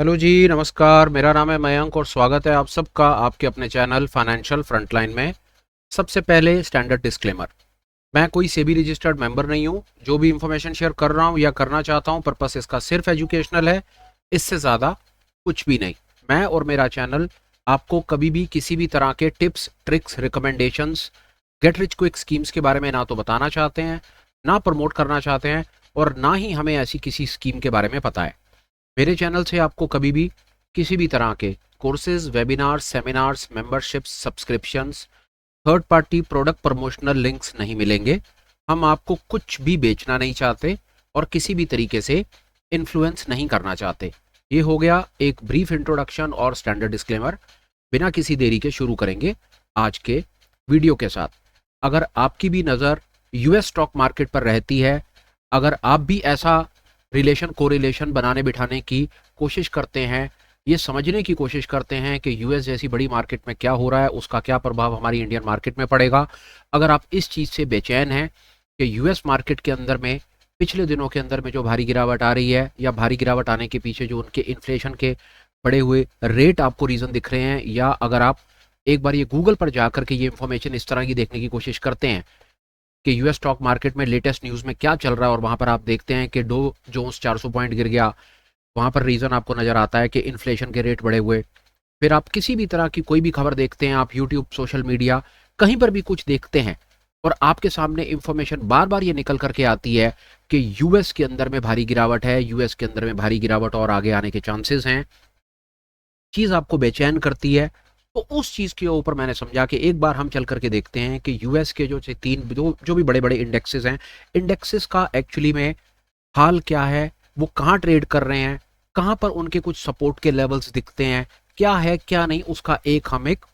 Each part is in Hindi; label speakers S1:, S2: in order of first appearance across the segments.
S1: हेलो जी, नमस्कार। मेरा नाम है मयंक और स्वागत है आप सबका आपके अपने चैनल फाइनेंशियल फ्रंटलाइन में। सबसे पहले स्टैंडर्ड डिस्क्लेमर। मैं कोई सेबी रजिस्टर्ड मेंबर नहीं हूं। जो भी इंफॉर्मेशन शेयर कर रहा हूं या करना चाहता हूं, पर्पस इसका सिर्फ एजुकेशनल है, इससे ज़्यादा कुछ भी नहीं। मैं और मेरा चैनल आपको कभी भी किसी भी तरह के tips, tricks, recommendations, get rich quick schemes के बारे में ना तो बताना चाहते हैं, ना प्रमोट करना चाहते हैं, और ना ही हमें ऐसी किसी स्कीम के बारे में पता है। मेरे चैनल से आपको कभी भी किसी भी तरह के courses, webinars, seminars, memberships, subscriptions, third party product promotional links नहीं मिलेंगे। हम आपको कुछ भी बेचना नहीं चाहते और किसी भी तरीके से इन्फ्लुएंस नहीं करना चाहते। ये हो गया एक ब्रीफ इंट्रोडक्शन और स्टैंडर्ड डिस्क्लेमर। बिना किसी देरी के शुरू करेंगे आज के वीडियो के साथ। अगर आपकी भी नज़र यूएस स्टॉक मार्केट पर रहती है, अगर आप भी ऐसा रिलेशन कोरिलेशन बनाने बिठाने की कोशिश करते हैं, ये समझने की कोशिश करते हैं कि यूएस जैसी बड़ी मार्केट में क्या हो रहा है, उसका क्या प्रभाव हमारी इंडियन मार्केट में पड़ेगा, अगर आप इस चीज़ से बेचैन हैं कि यूएस मार्केट के अंदर में पिछले दिनों के अंदर में जो भारी गिरावट आ रही है, या भारी गिरावट आने के पीछे जो उनके इन्फ्लेशन के बढ़े हुए रेट आपको रीज़न दिख रहे हैं, या अगर आप एक बार ये गूगल पर जाकर के ये इन्फॉर्मेशन इस तरह की देखने की कोशिश करते हैं कि यूएस स्टॉक मार्केट में लेटेस्ट न्यूज़ में क्या चल रहा है, और वहां पर आप देखते हैं कि डो जोन्स 400 पॉइंट गिर गया, वहां पर रीज़न आपको नज़र आता है कि इन्फ्लेशन के रेट बढ़े हुए। फिर आप किसी भी तरह की कोई भी खबर देखते हैं, आप यूट्यूब, सोशल मीडिया, कहीं पर भी कुछ देखते हैं, और आपके सामने इंफॉर्मेशन बार बार ये निकल करके आती है कि यूएस के अंदर में भारी गिरावट है, यूएस के अंदर में भारी गिरावट और आगे आने के चांसेस हैं, चीज़ आपको बेचैन करती है। तो उस चीज़ के ऊपर मैंने समझा कि एक बार हम चल करके देखते हैं कि यूएस के जो तीन जो भी बड़े बड़े इंडेक्सेस हैं, इंडेक्सेस का एक्चुअली में हाल क्या है, वो कहाँ ट्रेड कर रहे हैं, कहाँ पर उनके कुछ सपोर्ट के लेवल्स दिखते हैं, क्या है क्या नहीं, उसका हम एक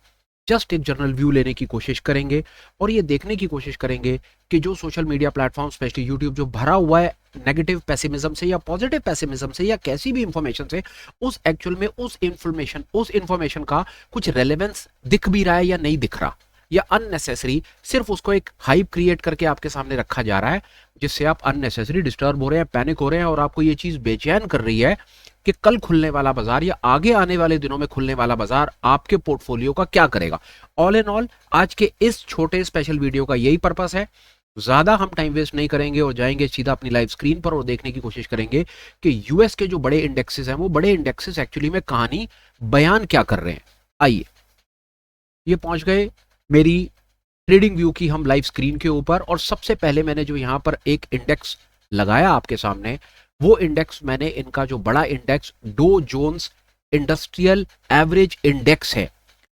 S1: जस्ट एक जनरल व्यू लेने की कोशिश करेंगे। और ये देखने की कोशिश करेंगे कि जो social media platform, specially YouTube, जो भरा हुआ है नेगेटिव पेसिमिज्म से या पॉजिटिव पेसिमिज्म से या कैसी भी इंफॉर्मेशन से, उस एक्चुअल में उस इंफॉर्मेशन का कुछ रेलेवेंस दिख भी रहा है या नहीं दिख रहा, या अननेसेसरी सिर्फ उसको एक हाइप क्रिएट करके आपके सामने रखा जा रहा है, जिससे आप अननेसेसरी डिस्टर्ब हो रहे हैं, पैनिक हो रहे हैं, और आपको ये चीज बेचैन कर रही है कि कल खुलने वाला बाजार या आगे आने वाले दिनों में खुलने वाला बाजार आपके पोर्टफोलियो का क्या करेगा। ऑल इन ऑल, आज के इस छोटे स्पेशल वीडियो का यही पर्पस है। ज्यादा हम टाइम वेस्ट नहीं करेंगे और जाएंगे सीधा अपनी लाइव स्क्रीन पर और देखने की कोशिश करेंगे कि यूएस के जो बड़े इंडेक्सेस हैं, वो बड़े इंडेक्सेस एक्चुअली में कहानी बयान क्या कर रहे हैं। आइए, ये पहुंच गए मेरी ट्रेडिंग व्यू की हम लाइव स्क्रीन के ऊपर, और सबसे पहले मैंने जो यहां पर एक इंडेक्स लगाया आपके सामने, वो इंडेक्स मैंने इनका जो बड़ा index Dow Jones industrial average index है,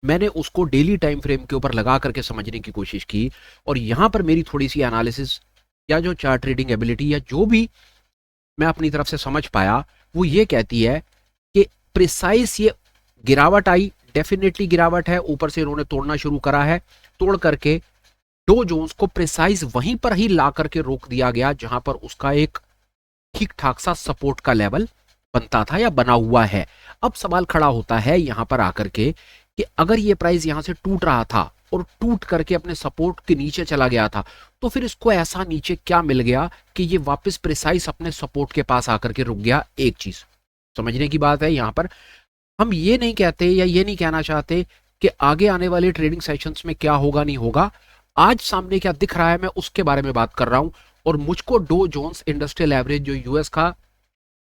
S1: मैंने उसको डेली टाइम फ्रेम के ऊपर लगा करके समझने की कोशिश की। और यहां पर मेरी थोड़ी सी एनालिसिस या जो चार्ट ट्रेडिंग एबिलिटी या जो भी मैं अपनी तरफ से समझ पाया, वो ये कहती है कि प्रिसाइस ये गिरावट आई, डेफिनेटली गिरावट है, ऊपर से इन्होंने तोड़ना शुरू करा है, तोड़ करके डो जोन्स को प्रिसाइज वहीं पर ही ला करके रोक दिया गया जहां पर उसका एक ठीक ठाक सा सपोर्ट का लेवल बनता था या बना हुआ है। अब सवाल खड़ा होता है यहां पर आकर के कि अगर ये प्राइस यहां से टूट रहा था और टूट करके अपने सपोर्ट के नीचे चला गया था, तो फिर इसको ऐसा नीचे क्या मिल गया कि ये वापस प्रिसाइज अपने सपोर्ट के पास आकर के रुक गया। एक चीज समझने की बात है यहां पर, हम ये नहीं कहते या ये नहीं कहना चाहते कि आगे आने वाले ट्रेडिंग सेशंस में क्या होगा नहीं होगा। आज सामने क्या दिख रहा है मैं उसके बारे में बात कर रहा हूं। और मुझको डो जोन्स इंडस्ट्रियल एवरेज, जो यूएस का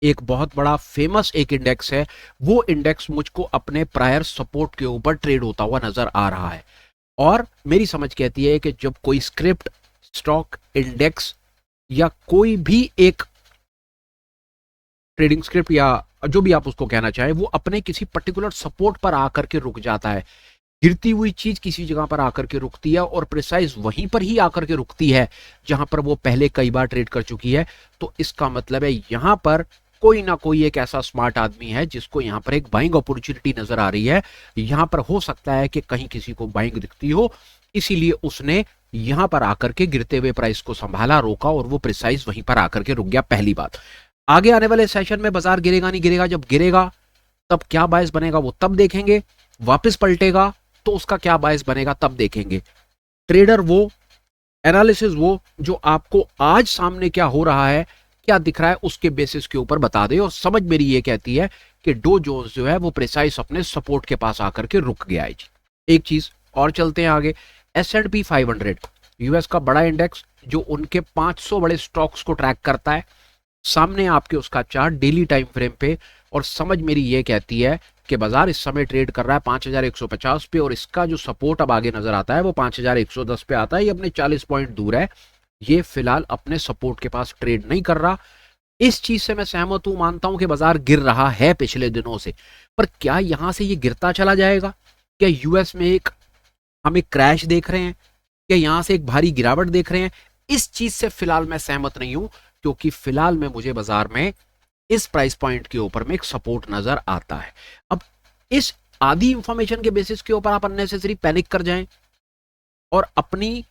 S1: एक बहुत बड़ा फेमस एक इंडेक्स है, वो इंडेक्स मुझको अपने प्रायर सपोर्ट के ऊपर ट्रेड होता हुआ नजर आ रहा है। और मेरी समझ कहती है कि जब कोई स्क्रिप्ट, स्टॉक इंडेक्स या कोई भी एक ट्रेडिंग स्क्रिप्ट या जो भी आप उसको कहना चाहें, वो अपने किसी पर्टिकुलर सपोर्ट पर आकर के रुक जाता है, गिरती हुई चीज किसी जगह पर आकर के रुकती है और प्रिसाइज वहीं पर ही आकर के रुकती है जहां पर वो पहले कई बार ट्रेड कर चुकी है। तो इसका मतलब है यहां पर कोई ना कोई एक ऐसा स्मार्ट आदमी है जिसको यहां पर एक बाइंग अपॉर्चुनिटी नजर आ रही है। यहां पर हो सकता है कि कहीं किसी को बाइंग दिखती हो, इसीलिए उसने यहां पर आकर के गिरते हुए प्राइस को संभाला, रोका, और वो प्रिसाइज वहीं पर आकर के रुक गया। पहली बात, आगे आने वाले सेशन में बाजार गिरेगा नहीं गिरेगा, जब गिरेगा तब क्या बायस बनेगा वो तब देखेंगे, वापस पलटेगा तो उसका क्या बायस बनेगा तब देखेंगे। ट्रेडर वो, एनालिसिस वो, जो आपको आज सामने क्या हो रहा है क्या दिख रहा है उसके बेसिस के ऊपर बता दे। और समझ मेरी ये कहती है कि डो जोन्स जो है वो प्रिसाइज अपने सपोर्ट के पास आकर के रुक गया है जी। एक चीज और चलते हैं आगे। S&P 500 यूएस का बड़ा इंडेक्स जो उनके 500 बड़े स्टॉक्स को ट्रैक करता है, सामने आपके उसका चार्ट डेली टाइम फ्रेम पे। और समझ मेरी ये कहती है कि बाजार इस समय ट्रेड कर रहा है 5150 पे, और इसका जो सपोर्ट अब आगे नजर आता है वो 5110 पे आता है। ये अपने 40 पॉइंट दूर है, ये फिलहाल अपने सपोर्ट के पास ट्रेड नहीं कर रहा। इस चीज से मैं सहमत हूं, मानता हूं कि बाजार गिर रहा है पिछले दिनों से, पर क्या यहां से ये गिरता चला जाएगा? क्या यूएस में हम एक क्रैश देख रहे हैं? क्या यहां से एक भारी गिरावट देख रहे हैं? इस चीज से फिलहाल मैं सहमत नहीं हूं, क्योंकि फिलहाल में मुझे बाजार में इस प्राइस पॉइंट के ऊपर में एक सपोर्ट नजर आता है। अब इस आधी इंफॉर्मेशन के बेसिस के ऊपर आप अननेसेसरी पैनिक कर जाएं और अपनी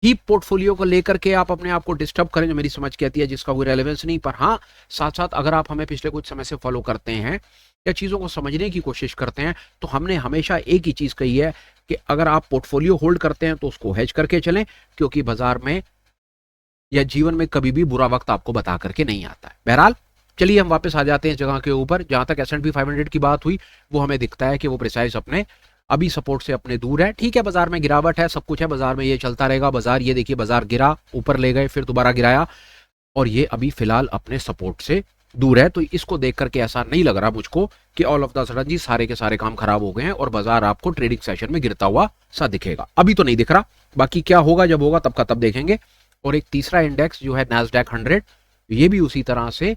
S1: ही पोर्टफोलियो को लेकर के आप अपने आप को डिस्टर्ब करें, जो मेरी समझ कहती है जिसका कोई रेलेवेंस नहीं। पर हाँ, साथ साथ अगर आप हमें पिछले कुछ समय से फॉलो करते हैं या चीजों को समझने की कोशिश करते हैं, तो हमने हमेशा एक ही चीज कही है कि अगर आप पोर्टफोलियो होल्ड करते हैं तो उसको हेज करके चलें, क्योंकि बाजार में या जीवन में कभी भी बुरा वक्त आपको बता करके नहीं आता है। बहरहाल चलिए हम वापस आ जाते हैं जगह के ऊपर। जहां तक S&P 500 की बात हुई, वो हमें दिखता है कि वो प्रिसाइज अपने अभी सपोर्ट से अपने दूर है। ठीक है, बाजार में गिरावट है, सब कुछ है, बाजार में ये चलता रहेगा। बाजार ये देखिए, बाजार गिरा, ऊपर ले गए, फिर दोबारा गिराया, और ये अभी फिलहाल अपने सपोर्ट से दूर है। तो इसको देख करके ऐसा नहीं लग रहा मुझको कि ऑल ऑफ द सडन जी सारे के सारे काम खराब हो गए हैं और बाजार आपको ट्रेडिंग सेशन में गिरता हुआ सा दिखेगा। अभी तो नहीं दिख रहा, बाकी क्या होगा जब होगा तब का तब देखेंगे। और एक तीसरा इंडेक्स जो है नैस्डैक 100, ये भी उसी तरह से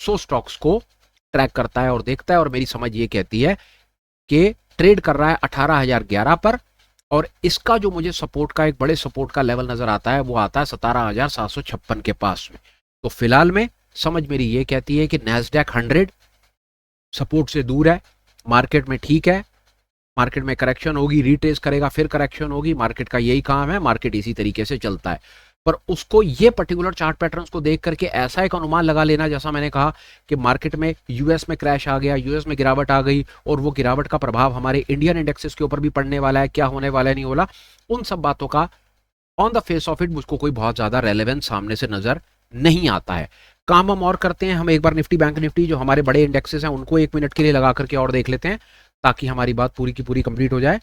S1: 100 स्टॉक्स को ट्रैक करता है और देखता है, और मेरी समझ ये कहती है कि ट्रेड कर रहा है 18,011 पर, और इसका जो मुझे सपोर्ट का एक बड़े सपोर्ट का लेवल नजर आता है वो आता है 17,756 के पास में। तो फिलहाल में समझ मेरी ये कहती है कि नैस्डैक 100 सपोर्ट से दूर है, मार्केट में ठीक है, मार्केट में करेक्शन होगी, रिट्रेस करेगा, फिर करेक्शन होगी, मार्केट का यही काम है, मार्केट इसी तरीके से चलता है। पर उसको ये पर्टिकुलर चार्ट पैटर्न्स को देख करके ऐसा एक अनुमान लगा लेना, जैसा मैंने कहा कि मार्केट में यूएस में क्रैश आ गया, यूएस में गिरावट आ गई, और वो गिरावट का प्रभाव हमारे इंडियन इंडेक्सेस के ऊपर भी पड़ने वाला है, क्या होने वाला है नहीं होला, उन सब बातों का on the face of it मुझको कोई बहुत ज्यादा रेलेवेंस सामने से नजर नहीं आता है। काम हम और करते हैं, हम एक बार निफ्टी बैंक निफ्टी जो हमारे बड़े इंडेक्सेस हैं उनको 1 मिनट के लिए लगा करके और देख लेते हैं, ताकि हमारी बात पूरी की पूरी कंप्लीट हो जाए।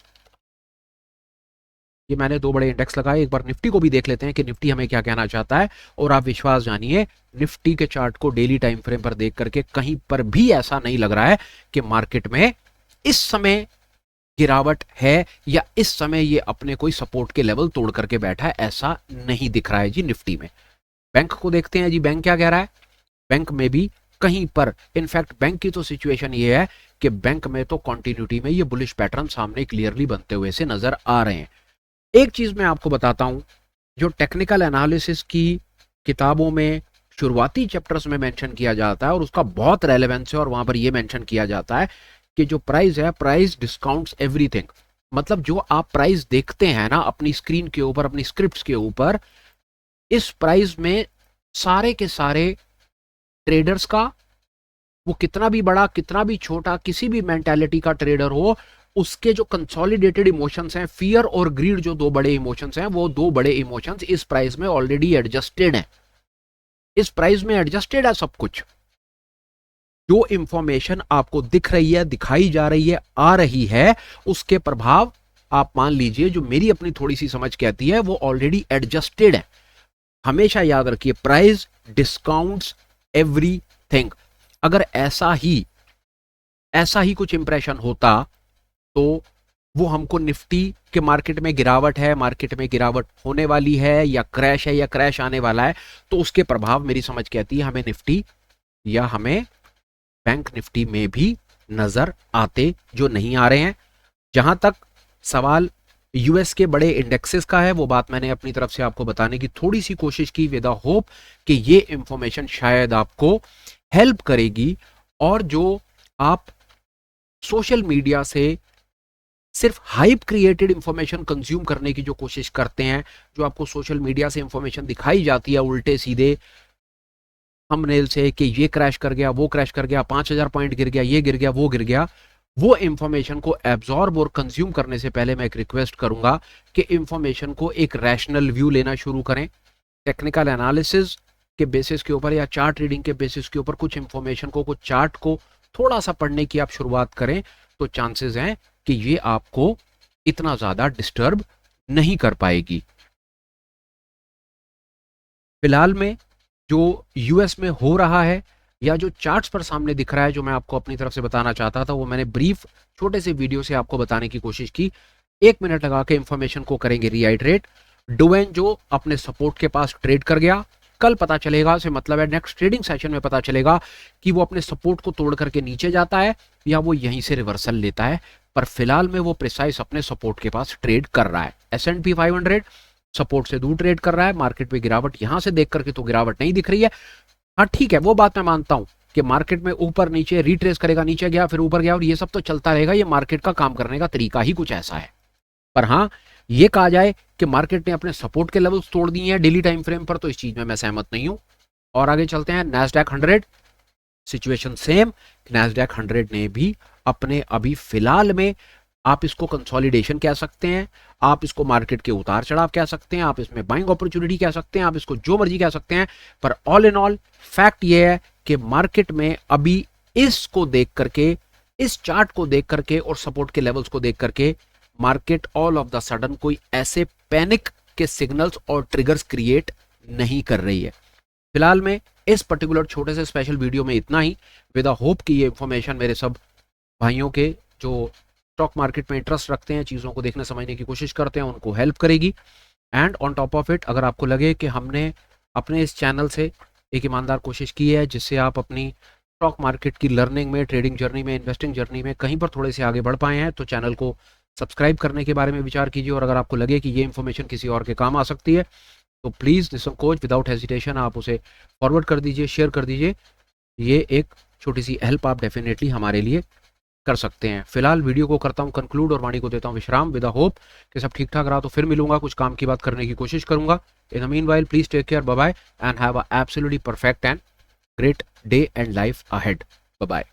S1: ये मैंने 2 बड़े इंडेक्स लगाए, एक बार निफ्टी को भी देख लेते हैं कि निफ्टी हमें क्या कहना चाहता है। और आप विश्वास जानिए, निफ्टी के चार्ट को डेली टाइम फ्रेम पर देख करके कहीं पर भी ऐसा नहीं लग रहा है कि मार्केट में इस समय गिरावट है या इस समय ये अपने कोई सपोर्ट के लेवल तोड़ करके बैठा है, ऐसा नहीं दिख रहा है जी निफ्टी में। बैंक को देखते हैं जी, बैंक क्या कह रहा है। बैंक में भी कहीं पर, इनफैक्ट बैंक की तो सिचुएशन ये है कि बैंक में तो कंटिन्यूटी में ये बुलिश पैटर्न सामने क्लियरली बनते हुए से नजर आ रहे हैं। एक चीज मैं आपको बताता हूं, जो टेक्निकल एनालिसिस की किताबों में शुरुआती चैप्टर्स में मेंशन किया जाता है और उसका बहुत रेलेवेंस है, और वहां पर यह मेंशन किया जाता है कि जो प्राइस है, प्राइस डिस्काउंट्स एवरीथिंग। मतलब जो आप प्राइस देखते हैं ना अपनी स्क्रीन के ऊपर, अपनी स्क्रिप्ट्स के ऊपर, इस प्राइस में सारे के सारे ट्रेडर्स का, वो कितना भी बड़ा कितना भी छोटा किसी भी मेंटालिटी का ट्रेडर हो, उसके जो कंसोलिडेटेड इमोशंस हैं, फियर और ग्रीड, जो 2 बड़े इमोशंस हैं, वो 2 बड़े इमोशंस इस प्राइस में ऑलरेडी एडजस्टेड हैं। इस प्राइस में एडजस्टेड है सब कुछ। जो इंफॉर्मेशन आपको दिख रही है, दिखाई जा रही है, आ रही है, उसके प्रभाव आप मान लीजिए, जो मेरी अपनी थोड़ी सी समझ कहती है, वो ऑलरेडी एडजस्टेड है। हमेशा याद रखिए, प्राइस डिस्काउंट्स एवरीथिंग। अगर ऐसा ही कुछ इंप्रेशन होता तो वो हमको निफ्टी के मार्केट में गिरावट है, मार्केट में गिरावट होने वाली है, या क्रैश है, या क्रैश आने वाला है, तो उसके प्रभाव मेरी समझ कहती है हमें निफ्टी या हमें बैंक निफ्टी में भी नजर आते, जो नहीं आ रहे हैं। जहां तक सवाल यूएस के बड़े इंडेक्सेस का है, वो बात मैंने अपनी तरफ से आपको बताने की थोड़ी सी कोशिश की, विद द होप कि ये इंफॉर्मेशन शायद आपको हेल्प करेगी। और जो आप सोशल मीडिया से सिर्फ हाइप क्रिएटेड इंफॉर्मेशन कंज्यूम करने की जो कोशिश करते हैं, जो आपको सोशल मीडिया से इंफॉर्मेशन दिखाई जाती है उल्टे सीधे थंबनेल से कि ये क्रैश कर गया, वो क्रैश कर गया, 5000 पॉइंट गिर गया, ये गिर गया, वो गिर गया, वो इंफॉर्मेशन को एब्जॉर्ब और कंज्यूम करने से पहले मैं एक रिक्वेस्ट करूंगा कि इंफॉर्मेशन को एक रैशनल व्यू लेना शुरू करें। टेक्निकल एनालिसिस के बेसिस के ऊपर या चार्ट रीडिंग के बेसिस के ऊपर कुछ इंफॉर्मेशन को, कुछ चार्ट को थोड़ा सा पढ़ने की आप शुरुआत करें तो चांसेस हैं कि ये आपको इतना ज़्यादा डिस्टर्ब नहीं कर पाएगी। फिलहाल में जो यूएस में हो रहा है या जो चार्ट्स पर सामने दिख रहा है, जो मैं आपको अपनी तरफ से बताना चाहता था, वो मैंने ब्रीफ छोटे से वीडियो से आपको बताने की कोशिश की। 1 मिनट लगा के इंफॉर्मेशन को करेंगे रीहाइड्रेट। डुवेन जो अपने सपोर्ट के पास ट्रेड कर गया, कल पता चलेगा, से मतलब है नेक्स्ट ट्रेडिंग सेशन में पता चलेगा कि वो अपने सपोर्ट को तोड़ करके नीचे जाता है या वो यहीं से रिवर्सल लेता है। पर फिलहाल में वो प्रिसाइज अपने सपोर्ट के पास ट्रेड कर रहा है। S&P 500 सपोर्ट से दूर ट्रेड कर रहा है। मार्केट में गिरावट यहां से देख करके तो गिरावट नहीं दिख रही है। हाँ ठीक है, वो बात मैं मानता हूं कि मार्केट में ऊपर नीचे रिट्रेस करेगा, नीचे गया फिर ऊपर गया, और ये सब तो चलता रहेगा। ये मार्केट का काम करने का तरीका ही कुछ ऐसा है। पर हाँ, ये कहा जाए कि मार्केट ने अपने सपोर्ट के लेवल्स तोड़ दिए हैं डेली टाइम फ्रेम पर, तो इस चीज में मैं सहमत नहीं हूं। और आगे चलते हैं। Nasdaq 100 situation same. नैस्डैक 100 ने भी अपने अभी फिलहाल में, आप इसको कंसोलिडेशन कह सकते हैं, आप इसको मार्केट के उतार चढ़ाव कह सकते हैं, आप इसमें बाइंग अपॉर्चुनिटी कह सकते हैं, आप इसको जो मर्जी कह सकते हैं। पर ऑल इन ऑल फैक्ट ये है कि मार्केट में अभी इसको देख करके, इस चार्ट को देख करके और सपोर्ट के लेवल्स को देख करके market all of the sudden कोई ऐसे पैनिक के सिग्नल्स और ट्रिगर्स क्रिएट नहीं कर रही है। फिलहाल में इस पर्टिकुलर छोटे से स्पेशल वीडियो में इतना ही, विद अ होप कि ये इंफॉर्मेशन मेरे सब भाइयों के जो स्टॉक मार्केट में इंटरेस्ट रखते हैं, चीज़ों को देखने समझने की कोशिश करते हैं, उनको हेल्प करेगी। And on top of it, अगर आपको लगे कि हमने अपने इस चैनल से एक ईमानदार कोशिश की है जिससे आप अपनी स्टॉक मार्केट की लर्निंग में, ट्रेडिंग जर्नी में, इन्वेस्टिंग जर्नी में कहीं पर थोड़े से आगे बढ़ पाए हैं, तो चैनल को सब्सक्राइब करने के बारे में विचार कीजिए। और अगर आपको लगे कि ये इन्फॉर्मेशन किसी और के काम आ सकती है तो प्लीज़ निसंकोच, विदाउट हेजिटेशन आप उसे फॉरवर्ड कर दीजिए, शेयर कर दीजिए। ये एक छोटी सी हेल्प आप डेफिनेटली हमारे लिए कर सकते हैं। फिलहाल वीडियो को करता हूं कंक्लूड और वाणी को देता हूं विश्राम, विद होप कि सब ठीक ठाक रहा। तो फिर मिलूंगा, कुछ काम की बात करने की कोशिश करूंगा। In the meanwhile please take care, bye bye, and have a absolutely perfect and great day and life ahead. Bye bye.